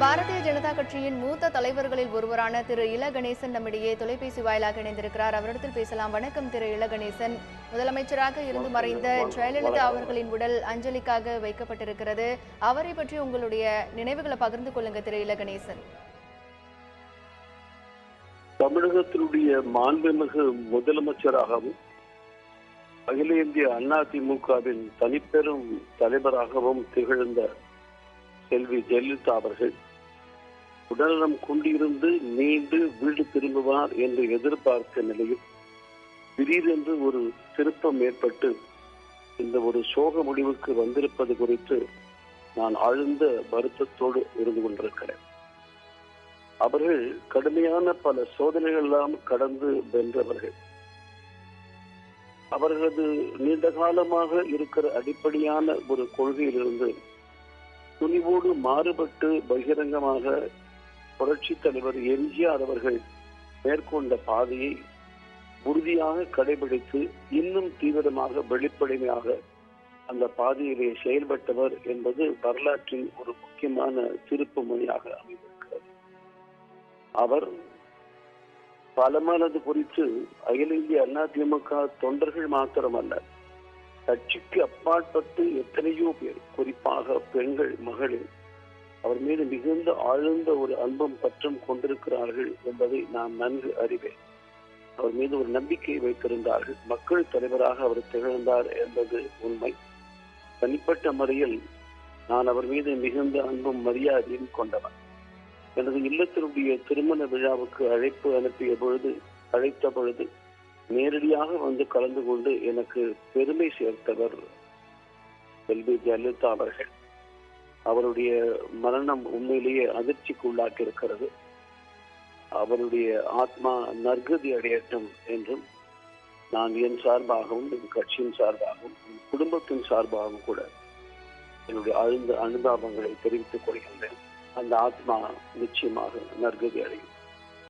பாரதிய ஜனதா கட்சியின் மூத்த தலைவர்களில் ஒருவரான திரு இல கணேசன் நம்மிடையே தொலைபேசி வாயிலாக இணைந்திருக்கிறார். அவரிடத்தில் பேசலாம். வணக்கம் திரு இல கணேசன். முதலமைச்சராக இருந்து மறைந்த ஜெயலலிதா அவர்களின் உடல் அஞ்சலிக்காக வைக்கப்பட்டிருக்கிறது. அவரை பற்றி உங்களுடைய நினைவுகளை பகிர்ந்து கொள்ளுங்க திரு இல கணேசன். தமிழகத்தினுடைய மாண்புமிகு முதலமைச்சராகவும் அகில இந்திய அதிமுகவின் தனிப்பெரும் தலைவராகவும் திகழ்ந்த செல்வி ஜெயலலிதா அவர்கள் உடல்நலம் கொண்டிருந்து மீண்டு வீடு திரும்புவார் என்று எதிர்பார்த்த நிலையில் திடீரென்று ஒரு திருப்பம் ஏற்பட்டு இந்த ஒரு சோக முடிவுக்கு வந்திருப்பது குறித்து நான் ஆழ்ந்த வருத்தத்தோடு இருந்து கொண்டிருக்கிறேன். அவர்கள் கடுமையான பல சோதனைகள் எல்லாம் கடந்து வென்றவர்கள். அவர்களது நீண்ட காலமாக இருக்கிற அடிப்படையான ஒரு கொள்கையிலிருந்து துணிவோடு மாறுபட்டு பகிரங்கமாக புரட்சி தலைவர் எம்ஜிஆர் அவர்கள் மேற்கொண்ட பாதையை உறுதியாக கடைபிடித்து இன்னும் தீவிரமாக வெளிப்படையாக அந்த பாதையிலே செயல்பட்டவர் என்பது வரலாற்றின் ஒரு முக்கியமான திருப்பு முனையாக அமைந்திருக்கிறது. அவர் பலமானது குறித்து அகில இந்திய அதிமுக தொண்டர்கள் மாத்திரமல்ல, கட்சிக்கு அப்பாற்பட்டு எத்தனையோ பேர், குறிப்பாக பெண்கள், மகளிர் அவர் மீது மிகுந்த ஆழ்ந்த ஒரு அன்பும் பற்றும் கொண்டிருக்கிறார்கள் என்பதை நான் நன்கு அறிவேன். அவர் மீது ஒரு நம்பிக்கை வைத்திருந்தார்கள். மக்கள் தலைவராக அவர் திகழ்ந்தார் என்பது உண்மை. தனிப்பட்ட முறையில் நான் அவர் மீது மிகுந்த அன்பும் மரியாதையும் கொண்டவர். எனது இல்லத்தினுடைய திருமண விழாவுக்கு அழைத்த பொழுது நேரடியாக வந்து கலந்து கொண்டு எனக்கு பெருமை சேர்த்தவர் செல்வி ஜெயலலிதா அவர்கள். அவருடைய மரணம் உண்மையிலேயே அதிர்ச்சிக்கு உள்ளாக்கி இருக்கிறது. அவருடைய ஆத்மா நற்கதி அடையட்டும் என்றும் நான் என் சார்பாகவும், என் கட்சியின் சார்பாகவும், என் குடும்பத்தின் சார்பாகவும் கூட என்னுடைய ஆழ்ந்த அனுதாபங்களை தெரிவித்துக் கொள்கின்றேன். அந்த ஆத்மா நிச்சயமாக நற்கதி அடையும்.